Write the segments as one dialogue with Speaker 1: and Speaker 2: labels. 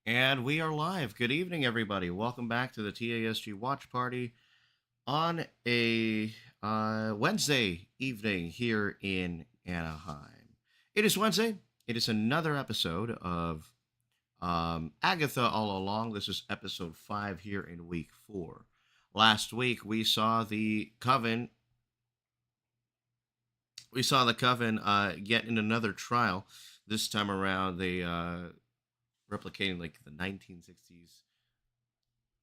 Speaker 1: And we are live. Good evening, everybody. Welcome back to the TASG Watch Party on a Wednesday evening here in Anaheim. It is Wednesday. It is another episode of Agatha All Along. This is episode 5 here in week 4. Last week we saw the Coven. We saw the Coven get in another trial. This time around, they replicating like the 1960s,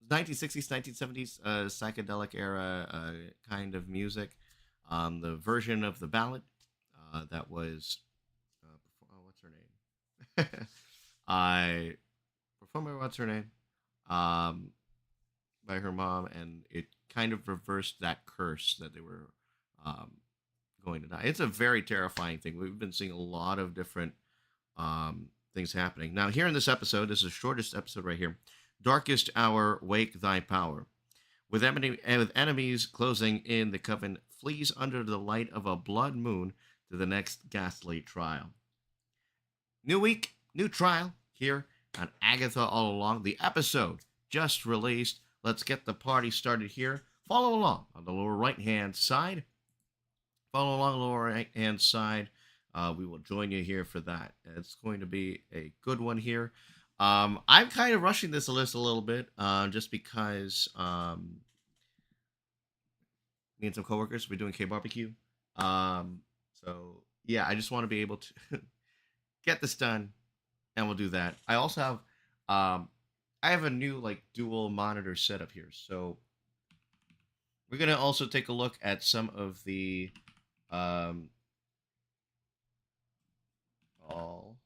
Speaker 1: 1970s psychedelic era kind of music. The version of the ballad that was, what's her name? I performed by what's her name? Um, by her mom, and it kind of reversed that curse that they were um, going to die. It's a very terrifying thing. We've been seeing a lot of different things happening. Now, here in this episode, this is the shortest episode right here. Darkest hour, wake thy power. With enemies closing in, the coven flees under the light of a blood moon to the next ghastly trial. New week, new trial here on Agatha All Along. The episode just released. Let's get the party started here. Follow along on the lower right hand side. Follow along the lower right hand side. We will join you here for that. It's going to be a good one here. I'm kind of rushing this list a little bit just because me and some coworkers we're doing K barbecue. So yeah, I just want to be able to get this done, and we'll do that. I have a new like dual monitor setup here, so we're gonna also take a look at some of the um, all.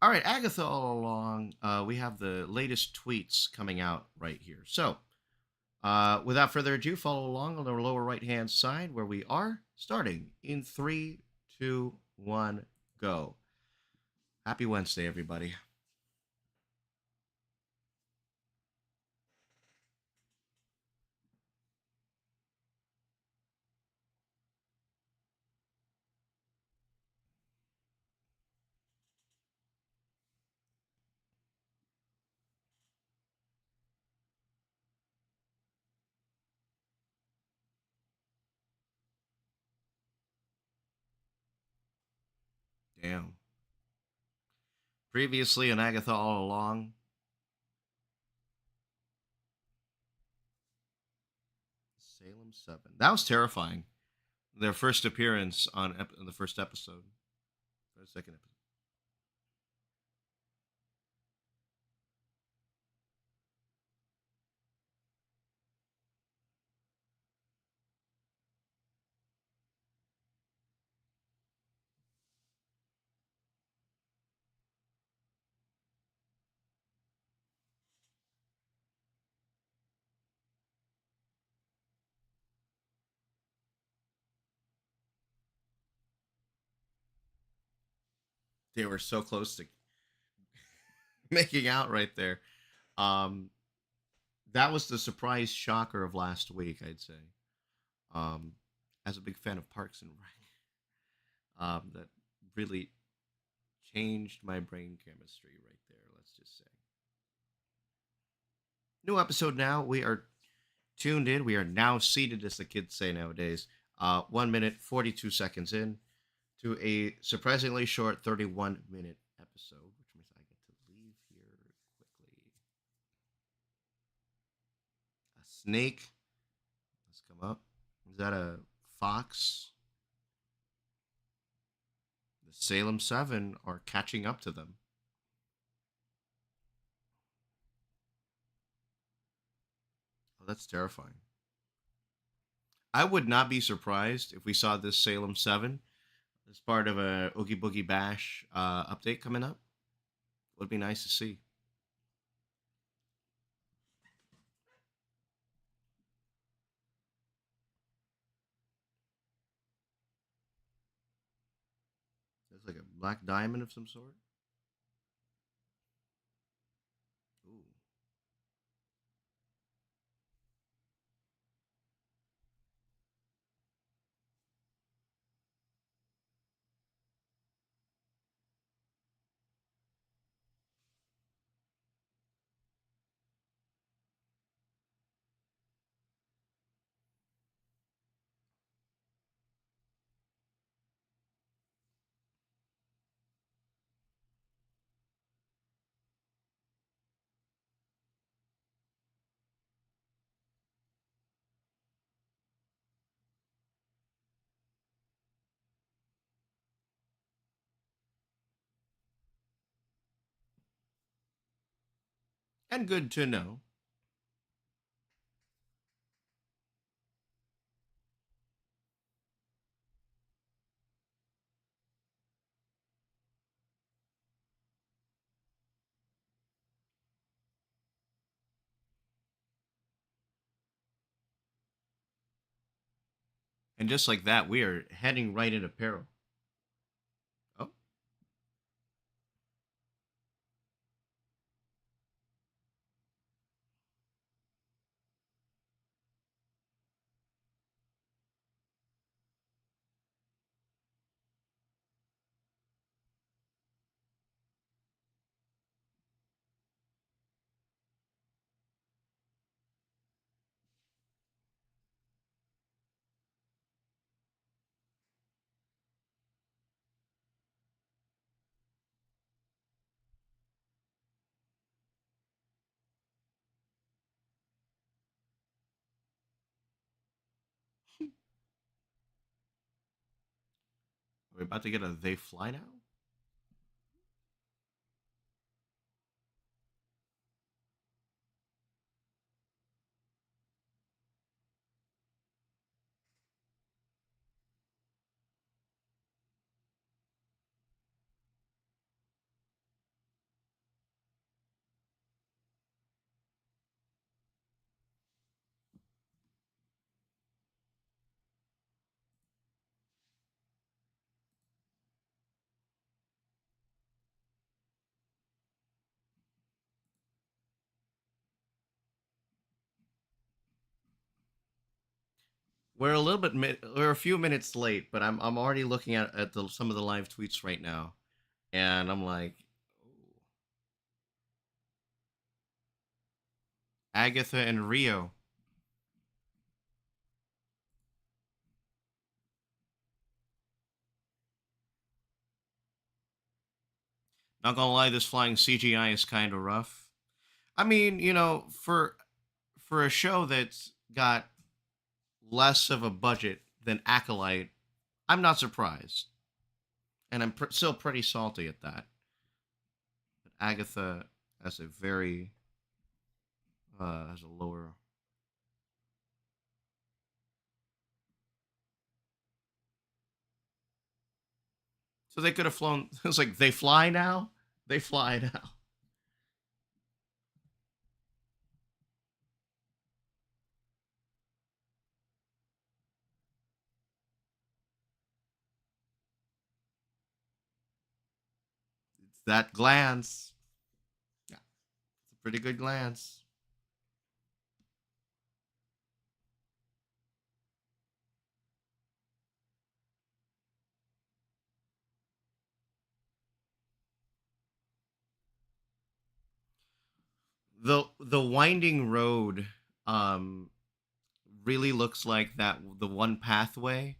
Speaker 1: All right, Agatha all along. We have the latest tweets coming out right here. So, without further ado, follow along on the lower right hand side where we are starting in 3, 2, 1, go. Happy Wednesday, everybody. Damn. Previously on Agatha all along, Salem 7. That was terrifying. Their first appearance on the first episode, or the second episode. They were so close to making out right there. Um, that was the surprise shocker of last week, I'd say. Um, as a big fan of Parks and Rec, that really changed my brain chemistry right there. Let's just say. New episode now. We are tuned in. We are now seated, as the kids say nowadays. 1 minute, 42 seconds in to a surprisingly short 31-minute episode, which means I get to leave here quickly. A snake. Let's come up. Is that a fox? The Salem 7 are catching up to them. Oh, that's terrifying. I would not be surprised if we saw this Salem 7 as part of a Oogie Boogie Bash update coming up. Would be nice to see. It's like a black diamond of some sort. Ooh. and good to know. And just like that, we are heading right into peril. Oh, are we about to get a they fly now? We're a little bit we're a few minutes late, but I'm already looking at some of the live tweets right now, and I'm like, oh, Agatha and Rio. Not gonna lie, this flying CGI is kind of rough. I mean, for a show that's got less of a budget than Acolyte, I'm not surprised, and I'm still pretty salty at that. But Agatha has a very has a lower. So they could have flown. It's like they fly now. They fly now. It's that glance. Yeah, it's a pretty good glance. The winding road um really looks like that the one pathway.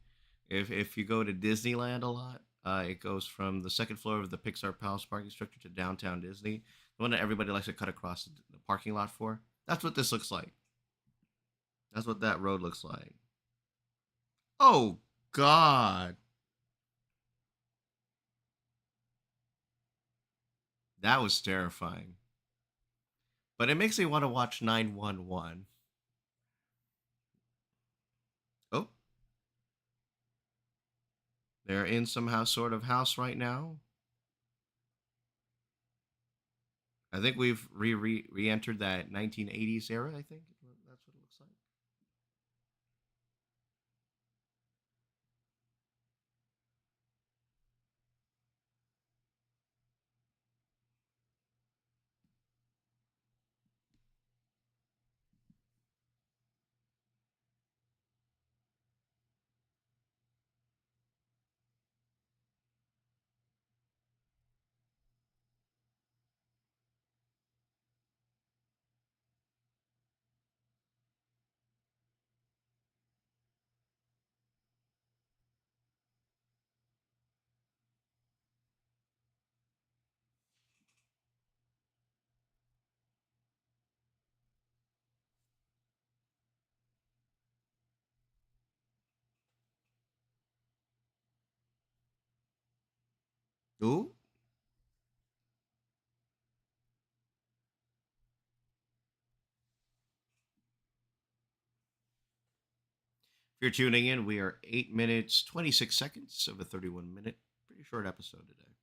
Speaker 1: If you go to Disneyland a lot, it goes from the second floor of the Pixar Palace parking structure to downtown Disney, the one that everybody likes to cut across the parking lot for. That's what this looks like. That's what that road looks like. Oh God, that was terrifying. But it makes me want to watch 911. Oh, they're in some house, sort of house right now. I think we've re-entered that 1980s era. I think that's what it looks like. Ooh, If you're tuning in, we are 8 minutes, 26 seconds of a 31-minute, pretty short episode today.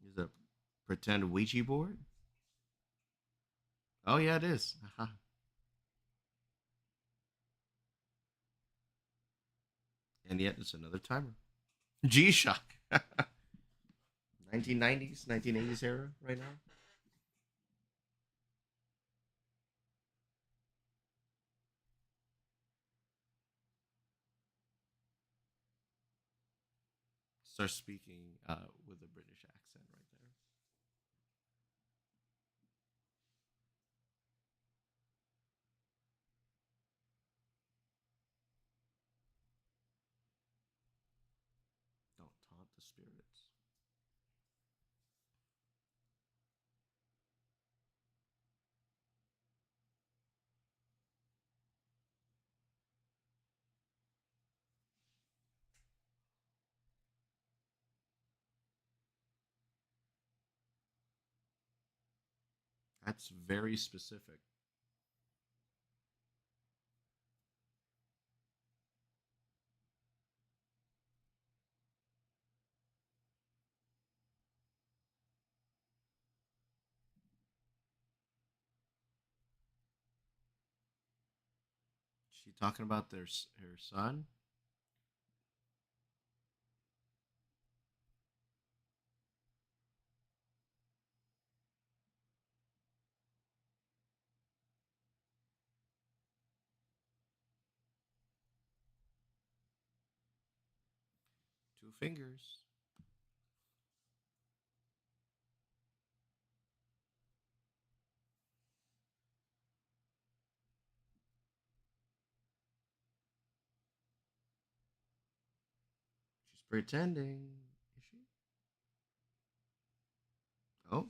Speaker 1: Is a pretend Ouija board? Oh, yeah, it is. Aha. And yet it's another timer. G Shock. 1990s, 1980s era right now. Start speaking with a British accent right there. Don't taunt the spirits. That's very specific. She talking about her son? Two fingers. She's pretending. Is she? Oh,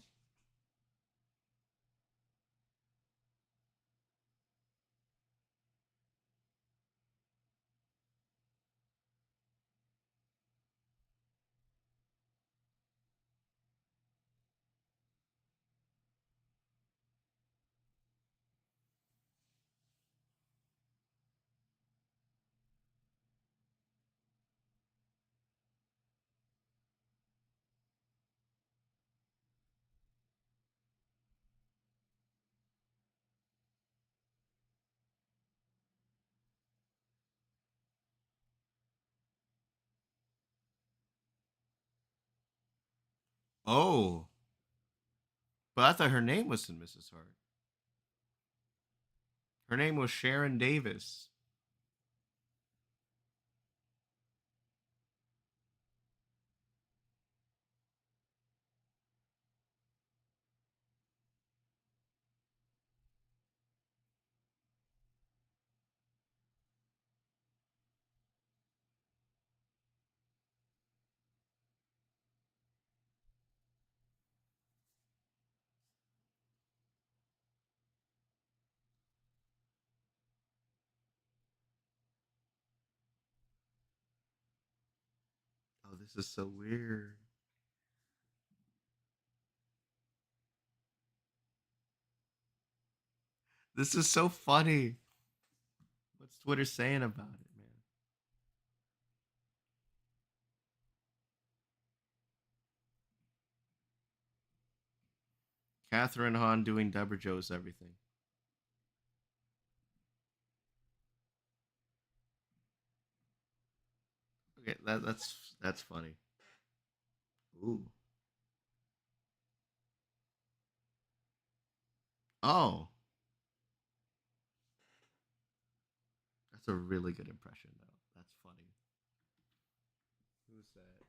Speaker 1: oh. But I thought her name was in Mrs. Hart. Her name was Sharon Davis. Oh, this is so weird. This is so funny. What's Twitter saying about it, man? Catherine Hahn doing Deborah Joe's everything. Okay, that's funny. Ooh. Oh, that's a really good impression, though. That's funny. Who's that?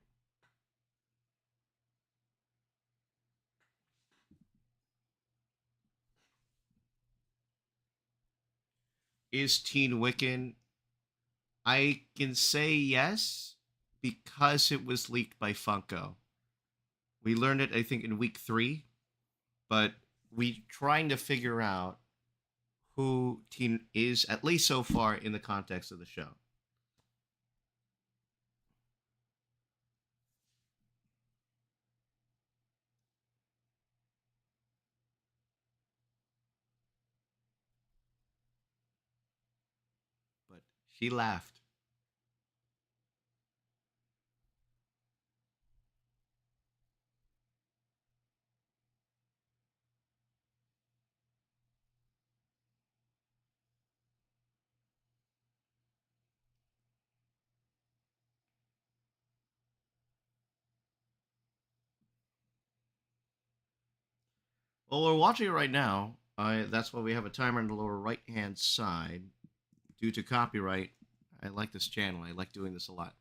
Speaker 1: Is Teen Wiccan? I can say yes because it was leaked by Funko. We learned it, I think, in week 3, but we trying to figure out who Teen is, at least so far in the context of the show. She laughed. Well, we're watching it right now. That's why we have a timer in the lower right hand side. Due to copyright, I like this channel. I like doing this a lot.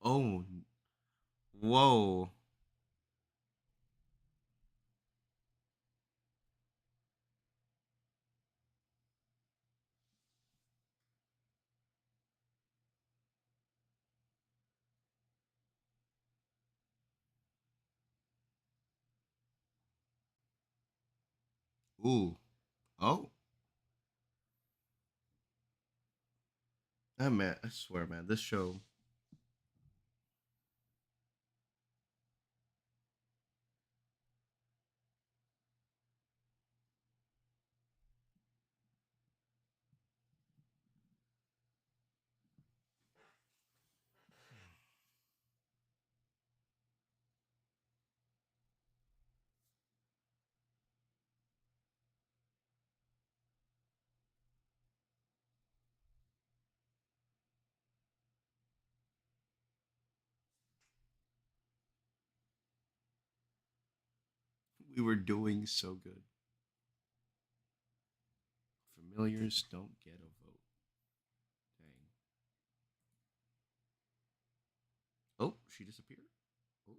Speaker 1: Oh, whoa. Ooh. Oh. Man, I swear, man, this show. We were doing so good. Familiars don't get a vote. Dang. Oh, she disappeared. Oh.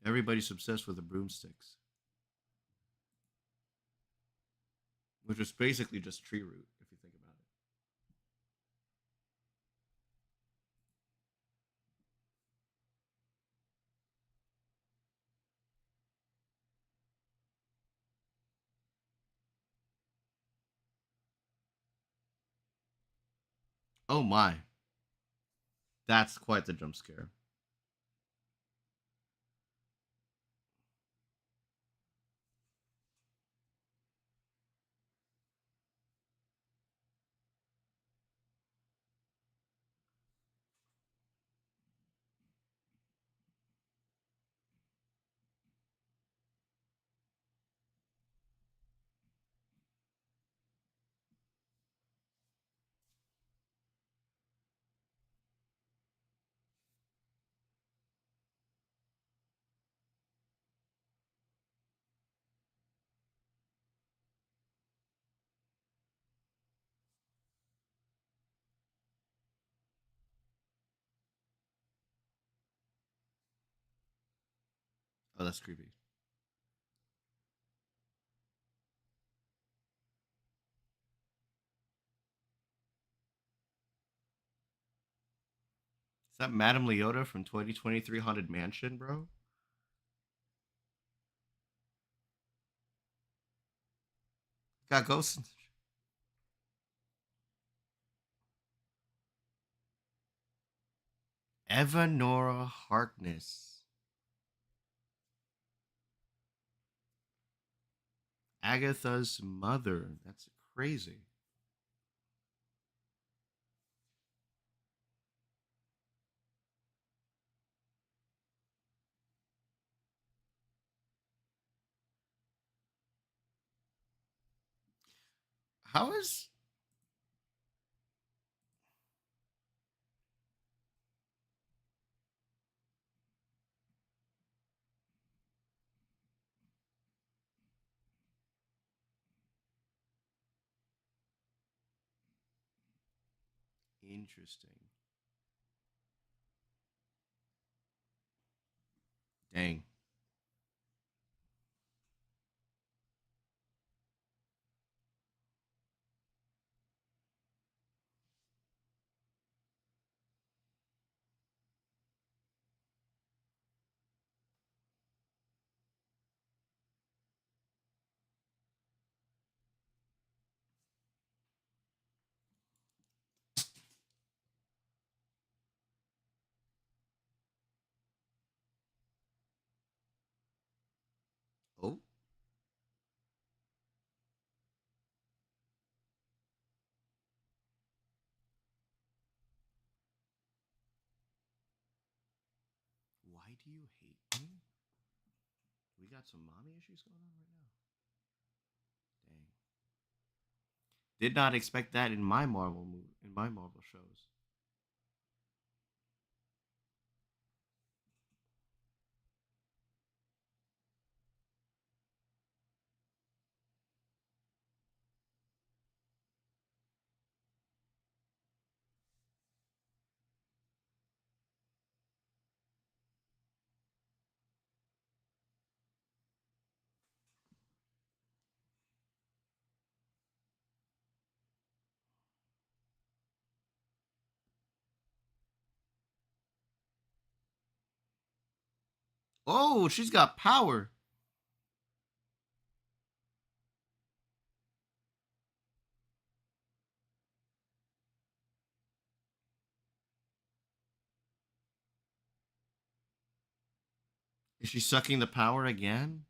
Speaker 1: Everybody's obsessed with the broomsticks, which was basically just tree root, if you think about it. Oh my, that's quite the jump scare. Oh, that's creepy. Is that Madame Leota from 2023 Haunted Mansion, bro? Got ghosts. Eva Nora Harkness, Agatha's mother. That's crazy. How is interesting? Dang. do you hate me? We got some mommy issues going on right now. Dang. Did not expect that in my Marvel movie, in my Marvel shows. Oh, she's got power. Is she sucking the power again?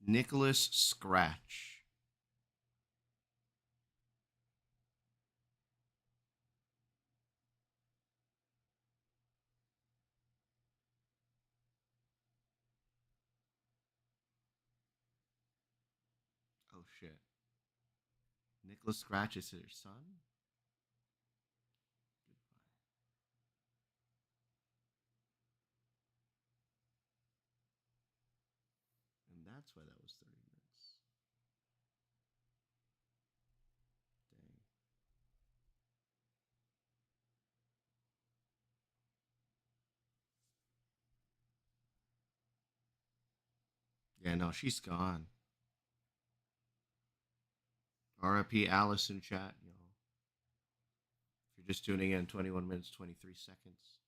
Speaker 1: Nicholas Scratch. Oh shit. Nicholas Scratch is her son? And that's why that was 30 minutes. Dang. Yeah, no, she's gone. RIP Alice in chat, you know. If you're just tuning in, 21 minutes, 23 seconds.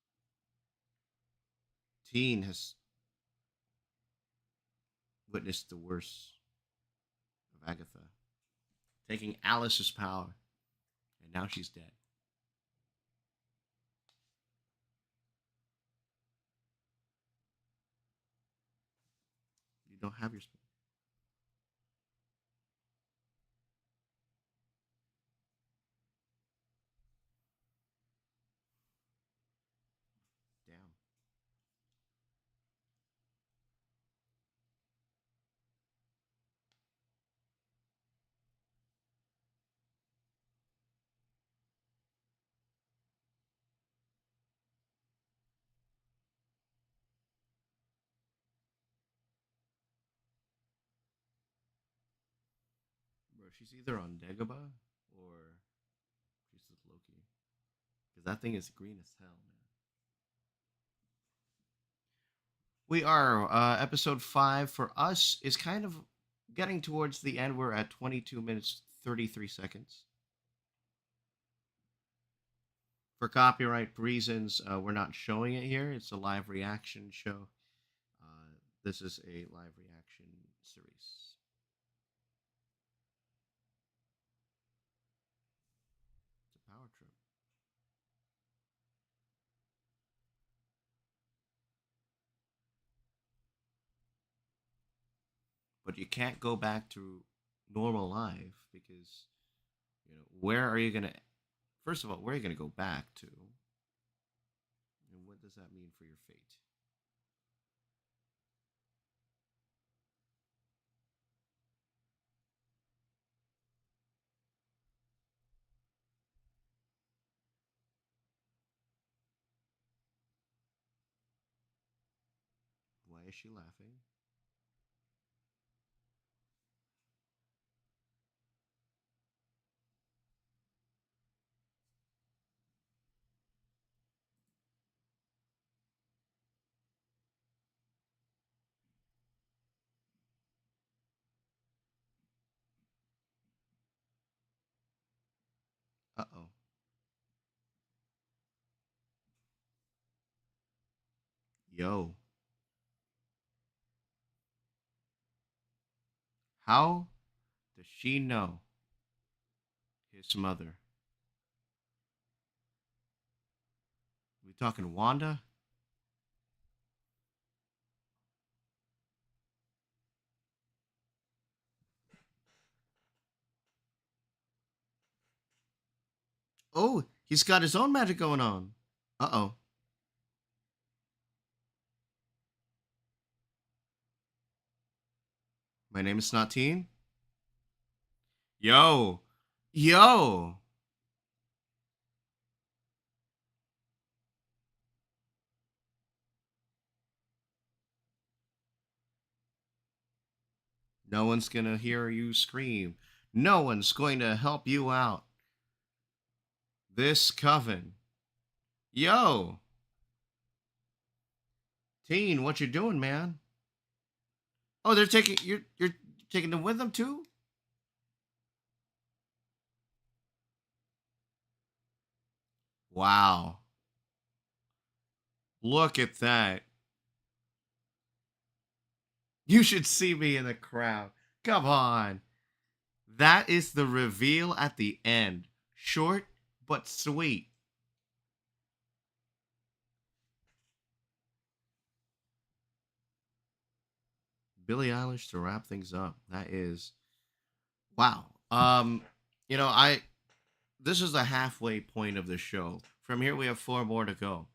Speaker 1: Teen has witnessed the worst of Agatha, taking Alice's power, and now she's dead. You don't have your spell. Damn. Bro, she's either on Dagobah or she's with Loki. Because that thing is green as hell, man. We are. Episode 5 for us is kind of getting towards the end. We're at 22 minutes, 33 seconds. For copyright reasons, we're not showing it here. It's a live reaction show. This is a live reaction series. It's a power trip. But you can't go back to normal life because, you know, where are you going to, first of all, where are you going to go back to? And what does that mean for your fate? Why is she laughing? Uh oh. Yo. How does she know his mother? We talking Wanda? Oh, he's got his own magic going on. Uh oh. My name is Snotteen. Yo. Yo. No one's gonna hear you scream. No one's going to help you out. This coven. Yo. Teen, what you doing, man? Oh, they're taking you're taking them with them too? Wow. Look at that. You should see me in the crowd. Come on. That is the reveal at the end. Short but sweet. Billie Eilish to wrap things up. That is wow. I this is the halfway point of the show. From here we have four more to go.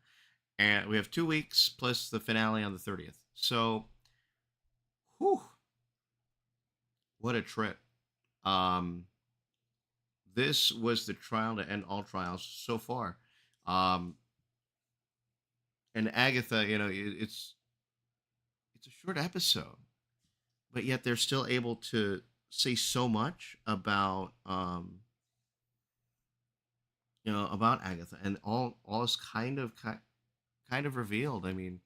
Speaker 1: And we have 2 weeks plus the finale on the 30th. So whew, what a trip. Um this was the trial to end all trials so far. Um and Agatha, it's a short episode, but yet they're still able to say so much about about Agatha, and all is kind of revealed. I mean,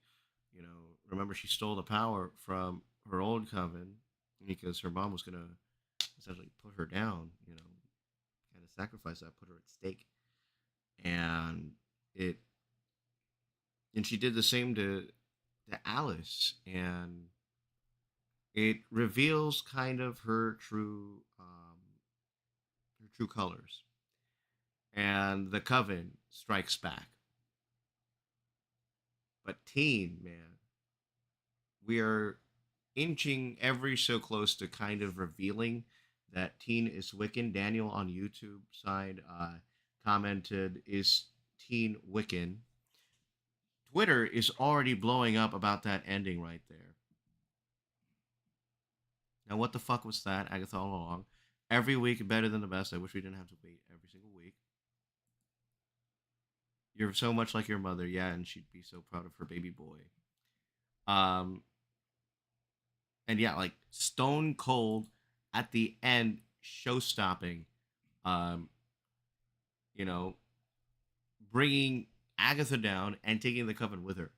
Speaker 1: remember she stole the power from her old coven because her mom was gonna essentially put her down, kind of sacrifice that, put her at stake, and it and she did the same to Alice, and it reveals kind of her true colors, and the coven strikes back. But teen man, we are inching every so close to kind of revealing that teen is Wiccan. Daniel on YouTube side commented, "Is teen Wiccan?" Twitter is already blowing up about that ending right there. Now, what the fuck was that? Agatha All Along. Every week better than the best. I wish we didn't have to wait every single week. You're so much like your mother, yeah, and she'd be so proud of her baby boy. Um, and yeah, like stone cold at the end, show stopping. Um, you know, bringing Agatha down and taking the coven with her.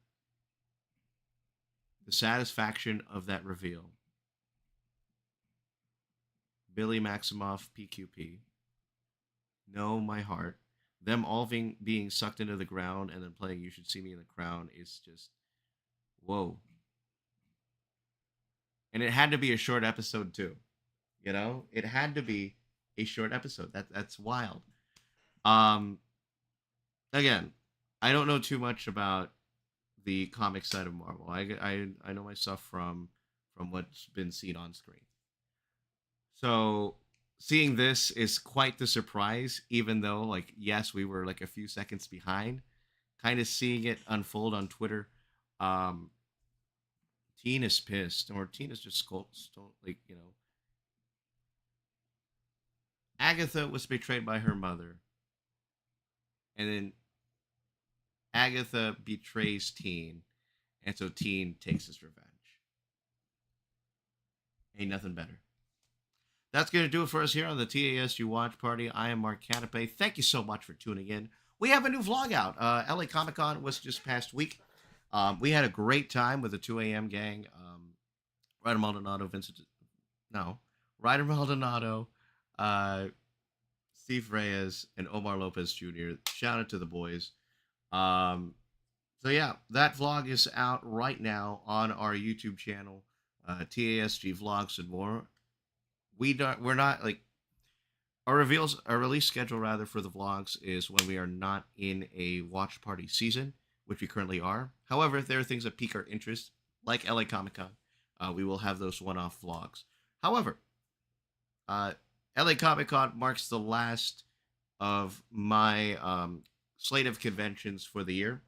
Speaker 1: The satisfaction of that reveal. Billy Maximoff, PQP. Know my heart. Them all being sucked into the ground and then playing "You Should See Me in the Crown" is just whoa. And it had to be a short episode too. It had to be a short episode. That's wild. Um, Again, I don't know too much about the comic side of Marvel. I know my stuff from what's been seen on screen. So seeing this is quite the surprise, even though like yes, we were like a few seconds behind. Kind of seeing it unfold on Twitter. Um, Teen is pissed, or Teen is just like Agatha was betrayed by her mother, and then Agatha betrays Teen, and so Teen takes his revenge. Ain't nothing better. That's going to do it for us here on the TASG Watch Party. I am Mark Canape. Thank you so much for tuning in. We have a new vlog out. LA Comic Con was just past week. We had a great time with the 2 a.m. gang. Ryder Maldonado, Vincent. No. Ryder Maldonado, uh, Steve Reyes, and Omar Lopez Jr. Shout out to the boys. So yeah, that vlog is out right now on our YouTube channel, TASG Vlogs and more. We're not like our release schedule rather for the vlogs is when we are not in a watch party season. which we currently are. However, if there are things that pique our interest, like LA Comic Con, we will have those one-off vlogs. However, uh, LA Comic Con marks the last of my slate of conventions for the year.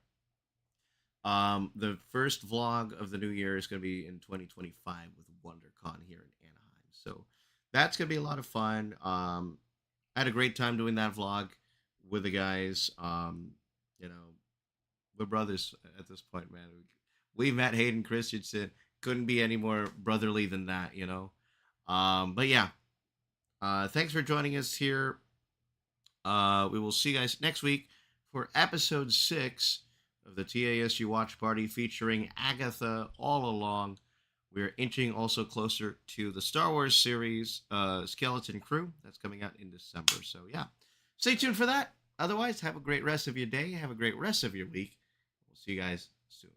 Speaker 1: The first vlog of the new year is going to be in 2025 with WonderCon here in Anaheim. So that's going to be a lot of fun. I had a great time doing that vlog with the guys. You know, we're brothers at this point, man. We met Hayden Christensen. Couldn't be any more brotherly than that, you know. But yeah, thanks for joining us here. We will see you guys next week for episode 6 of the TASG Watch Party featuring Agatha All Along. We're inching also closer to the Star Wars series, Skeleton Crew. That's coming out in December. So yeah, stay tuned for that. Otherwise, have a great rest of your day. Have a great rest of your week. We'll see you guys soon.